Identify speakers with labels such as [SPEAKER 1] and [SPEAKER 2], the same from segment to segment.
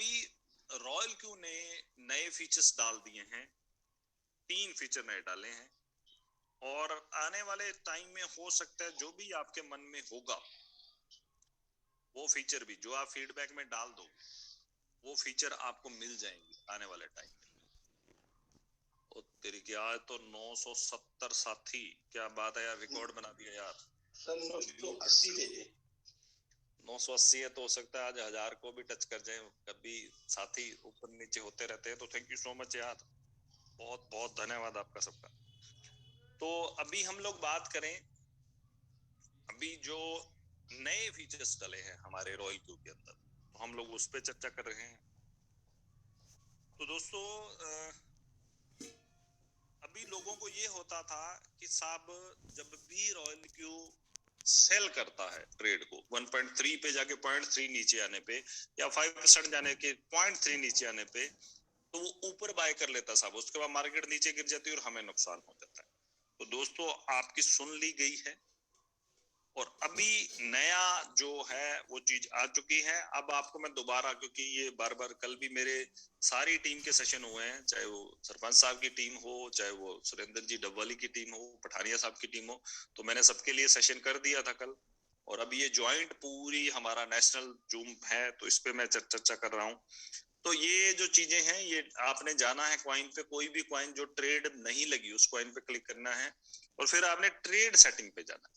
[SPEAKER 1] अभी royal Q ने नए फीचर्स डाल दिए हैं, 3 फीचर नए डाले हैं, और आने वाले टाइम में हो सकता है जो भी आपके मन में होगा वो फीचर भी जो आप फीडबैक में डाल दो वो फीचर आपको मिल जाएंगे आने वाले टाइम में। और तेरी क्या तो 970 साथी, क्या बात है यार, रिकॉर्ड बना दिया यार।
[SPEAKER 2] सर 980 भेजे।
[SPEAKER 1] 980 है तो हो सकता है आज 1000 को भी टच कर जाए, कभी साथी ऊपर नीचे होते रहते हैं। तो थैंक यू सो मच यार, बहुत बहुत धन्यवाद आपका सबका। तो अभी हम लोग बात करें, अभी जो नए फीचर्स डले हैं हमारे रॉयल क्यू के अंदर, तो हम लोग उस पर चर्चा कर रहे हैं। तो दोस्तों अभी लोगों को ये होता था कि साहब जब भी रॉयल क्यू सेल करता है ट्रेड को 1.3 पे जाके 0.3 नीचे आने पे या 5% जाने के 0.3 नीचे आने पे, तो वो ऊपर बाय कर लेता साहब, उसके बाद मार्केट नीचे गिर जाती है और हमें नुकसान हो जाता है। तो दोस्तों आपकी सुन ली गई है, और अभी नया जो है वो चीज आ चुकी है। अब आपको मैं दोबारा, क्योंकि ये बार बार कल भी मेरे सारी टीम के सेशन हुए हैं, चाहे वो सरपंच साहब की टीम हो, चाहे वो सुरेंद्र जी डबवाली की टीम हो, पठानिया साहब की टीम हो, तो मैंने सबके लिए सेशन कर दिया था कल। और अभी ये ज्वाइंट पूरी हमारा नेशनल जूम है तो इस पे मैं चर्चा कर रहा हूँ। तो ये जो चीजें हैं ये आपने जाना है, क्वाइन पे कोई भी क्वाइन जो ट्रेड नहीं लगी उस क्वाइन पे क्लिक करना है, और फिर आपने ट्रेड सेटिंग पे जाना है।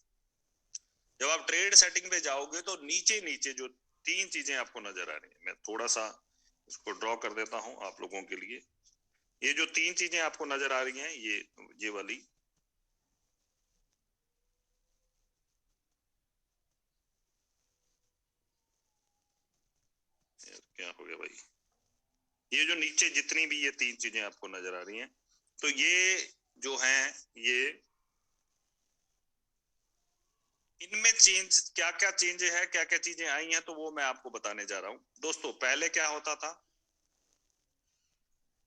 [SPEAKER 1] जब आप ट्रेड सेटिंग पे जाओगे तो नीचे नीचे जो 3 चीजें आपको नजर आ रही है, मैं थोड़ा सा इसको ड्रॉ कर देता हूं आप लोगों के लिए। ये जो 3 चीजें आपको नजर आ रही हैं, ये वाली, क्या हो गया भाई, ये जो नीचे जितनी भी ये 3 चीजें आपको नजर आ रही हैं, तो ये जो है ये इनमें चेंज क्या क्या चेंज है, क्या क्या चीजें आई हैं, तो वो मैं आपको बताने जा रहा हूं। दोस्तों पहले क्या होता था,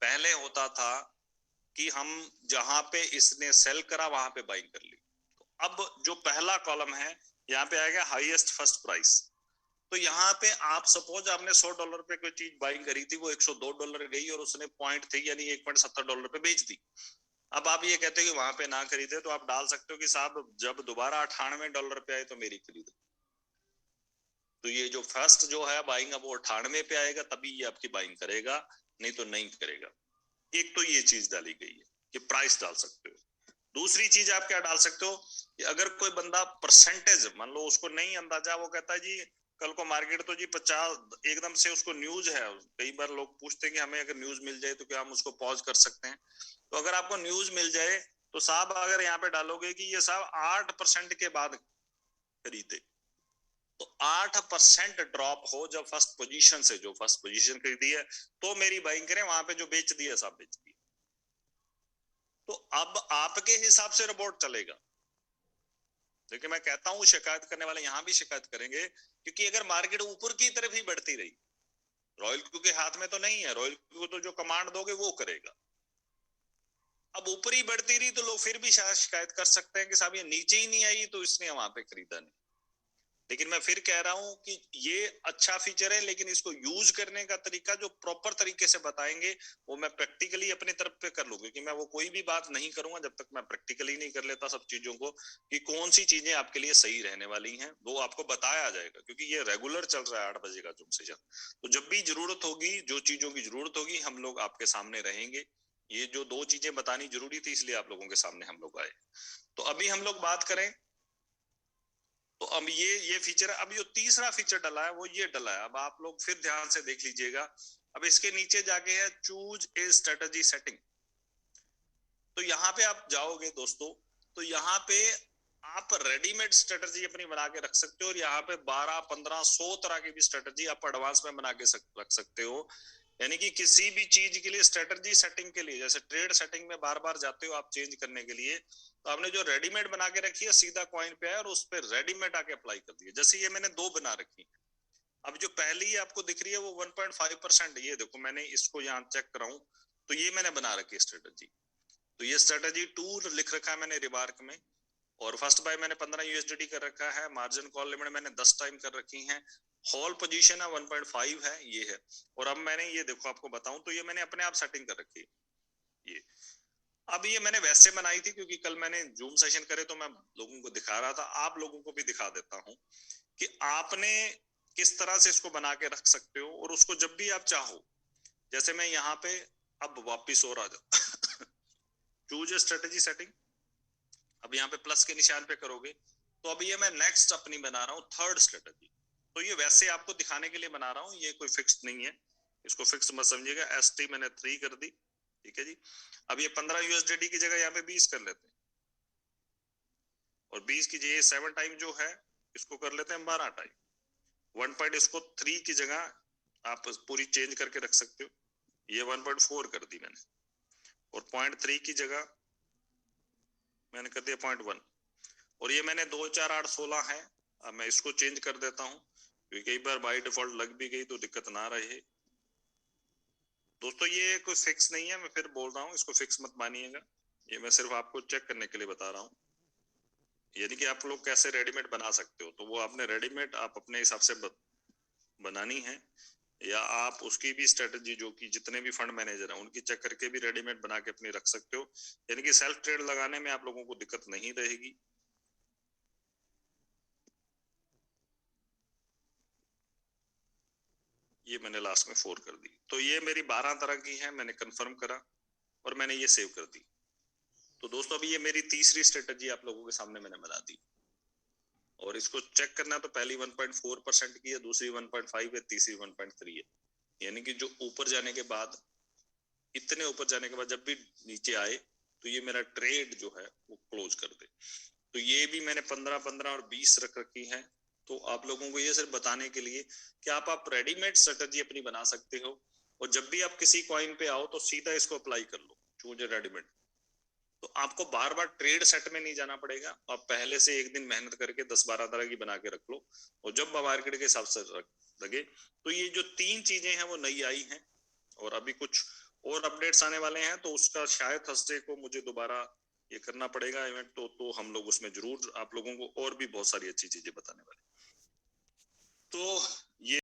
[SPEAKER 1] पहले होता था कि हम जहां पे इसने सेल करा वहां पे बाइंग कर ली। तो अब जो पहला कॉलम है यहाँ पे आएगा हाईएस्ट फर्स्ट प्राइस। तो यहाँ पे आप सपोज आपने $100 पे कोई चीज बाइंग करी थी, वो $102 गई और उसने $0.3 यानी $1.70 पे बेच दी। अब आप ये कहते हो कि वहां पे ना खरीदे, तो आप डाल सकते हो कि साहब जब दोबारा $98 पे आए तो मेरी खरीदो। तो ये जो फर्स्ट जो है बाइंग, अब वो 98 पे आएगा तभी ये आपकी बाइंग करेगा, नहीं तो नहीं करेगा। एक तो ये चीज डाली गई है कि प्राइस डाल सकते हो। दूसरी चीज आप क्या डाल सकते हो कि अगर कोई बंदा परसेंटेज, मान लो उसको नहीं अंदाजा, वो कहता है जी कल को मार्केट तो जी 50, एकदम से उसको न्यूज है, कई बार लोग पूछते हैं कि हमें अगर न्यूज मिल जाए तो क्या हम उसको पॉज कर सकते हैं। तो अगर आपको न्यूज मिल जाए तो साहब अगर यहाँ पे डालोगे कि ये साहब 8% के बाद खरीदे, तो 8% ड्रॉप हो जब फर्स्ट पोजीशन से, जो फर्स्ट पोजीशन खरीदी है, तो मेरी बाइंग करें, वहां पे जो बेच दिया साहब बेच दिया। तो अब आपके हिसाब से रिपोर्ट चलेगा। लेकिन मैं कहता हूं शिकायत करने वाले यहां भी शिकायत करेंगे, क्योंकि अगर मार्केट ऊपर की तरफ ही बढ़ती रही, रॉयल क्यू के हाथ में तो नहीं है, रॉयल क्यू को तो जो कमांड दोगे वो करेगा। अब ऊपर ही बढ़ती रही तो लोग फिर भी शायद शिकायत कर सकते हैं कि साहब ये नीचे ही नहीं आई तो इसने वहां पे खरीदा नहीं। लेकिन मैं फिर कह रहा हूं कि ये अच्छा फीचर है, लेकिन इसको यूज करने का तरीका जो प्रॉपर तरीके से बताएंगे वो मैं प्रैक्टिकली अपनी तरफ पे कर लूंगी, कि मैं वो कोई भी बात नहीं करूंगा जब तक मैं प्रैक्टिकली नहीं कर लेता सब चीजों को, कि कौन सी चीजें आपके लिए सही रहने वाली हैं वो आपको बताया जाएगा, क्योंकि ये रेगुलर चल रहा है 8 बजे का जूम सेशन। तो जब भी जरूरत होगी, जो चीजों की जरूरत होगी, हम लोग आपके सामने रहेंगे। ये जो 2 चीजें बतानी जरूरी थी इसलिए आप लोगों के सामने हम लोग आए। तो अभी हम लोग बात करें, तो अब ये फीचर है। अब जो तीसरा फीचर डला है वो ये डला है, अब आप लोग फिर ध्यान से देख लीजिएगा। अब इसके नीचे जाके है चूज ए स्ट्रेटजी सेटिंग। तो यहाँ पे आप जाओगे दोस्तों, तो यहाँ पे आप रेडीमेड स्ट्रेटजी अपनी बना के रख सकते हो, और यहाँ पे 12, 15, 100 तरह की भी स्ट्रेटजी आप एडवांस में बना के रख सकते हो। यानी कि किसी भी चीज के लिए स्ट्रेटजी सेटिंग के लिए, जैसे ट्रेड सेटिंग में बार बार जाते हो आप चेंज करने के लिए, तो आपने जो रेडीमेड बना के रखी है सीधा कॉइन पे आया और उस पर रेडीमेड आके अप्लाई कर दिया। जैसे ये मैंने 2 बना रखी, अब जो पहली आपको दिख रही है वो 1.5%, ये देखो मैंने इसको यहाँ चेक कराऊं तो ये मैंने बना रखी है स्ट्रेटजी। तो ये स्ट्रेटजी 2 लिख रखा है मैंने रिमार्क में, और फर्स्ट बाय मैंने 15 यूएसडीटी कर रखा है, मार्जिन कॉल लिमिट मैंने 10 टाइम कर रखी है, होल पोजीशन है 1.5 है, ये है। और अब मैंने ये देखो आपको बताऊं तो ये मैंने अपने आप सेटिंग कर रखी है ये। अब ये मैंने वैसे बनाई थी क्योंकि कल मैंने जूम सेशन करे तो मैं लोगों को दिखा रहा था, आप लोगों को भी दिखा देता हूं कि आपने किस तरह से इसको बना के रख सकते हो। और उसको जब भी आप चाहो, जैसे मैं यहाँ पे अब वापिस और आ जाओ चूज स्ट्रेटेजी सेटिंग, अब यहाँ पे प्लस के निशान पे करोगे तो अब ये मैं नेक्स्ट अपनी बना रहा हूँ थर्ड स्ट्रेटेजी। तो ये वैसे आपको दिखाने के लिए बना रहा हूँ, ये कोई फिक्स नहीं है, इसको फिक्स मत समझिएगा। ST मैंने 3 कर दी, ठीक है जी। अब ये 15 USDT की जगह यहाँ पे 20 कर लेते हैं, और 20 की जगह 7 टाइम जो है इसको कर लेते हैं 12 टाइम। 1 पॉइंट इसको 3 की जगह आप पूरी चेंज करके रख सकते हो, ये 1.4 कर दी मैंने, और 0.3 की जगह मैंने कर दिया 0.1। और ये मैंने 2 4 8 16 है। अब मैं इसको चेंज कर देता हूँ क्योंकि कई बार बाय डिफॉल्ट लग भी गई तो दिक्कत ना रहे। दोस्तों ये कोई फिक्स नहीं है, मैं फिर बोल रहा हूँ, इसको फिक्स मत मानिएगा, ये मैं सिर्फ आपको चेक करने के लिए बता रहा हूँ। यानी कि आप लोग कैसे रेडीमेड बना सकते हो, तो वो आपने रेडीमेड आप अपने हिसाब से बनानी है, या आप उसकी भी स्ट्रेटेजी जो कि जितने भी फंड मैनेजर हैं उनकी चेक करके भी रेडीमेड बना के अपनी रख सकते हो। यानी कि सेल्फ ट्रेड लगाने में आप लोगों को दिक्कत नहीं रहेगी। ये मैंने लास्ट में 4 कर दी। तो ये मेरी 12 तरह की है, मैंने कंफर्म करा और मैंने ये सेव कर दी। तो दोस्तों अभी ये मेरी तीसरी स्ट्रेटेजी आप लोगों के सामने मैंने बना दी, और इसको चेक करना तो पहली 1.4% की है, दूसरी 1.5 है, तीसरी 1.3 है। यानी कि जो ऊपर जाने के बाद, इतने ऊपर जाने के बाद जब भी नीचे आए तो ये मेरा ट्रेड जो है वो क्लोज कर दे। तो ये भी मैंने 15 15 और 20 रख रखी है। तो आप लोगों को ये सिर्फ बताने के लिए कि आप रेडीमेड स्ट्रेटजी अपनी बना सकते हो, और जब भी आप किसी कॉइन पे आओ तो सीधा इसको अप्लाई कर लो, चूज रेडीमेड। तो आपको बार बार ट्रेड सेट में नहीं जाना पड़ेगा, आप पहले से एक दिन मेहनत करके 10-12 तरह की बना के रख लो, और जब मार्केट के हिसाब से लगे तो ये जो 3 चीजें हैं वो नई आई हैं, और अभी कुछ और अपडेट्स आने वाले हैं, तो उसका शायद थर्सडे को मुझे दोबारा ये करना पड़ेगा इवेंट, तो हम लोग उसमें जरूर आप लोगों को और भी बहुत सारी अच्छी चीजें बताने वाले। तो ये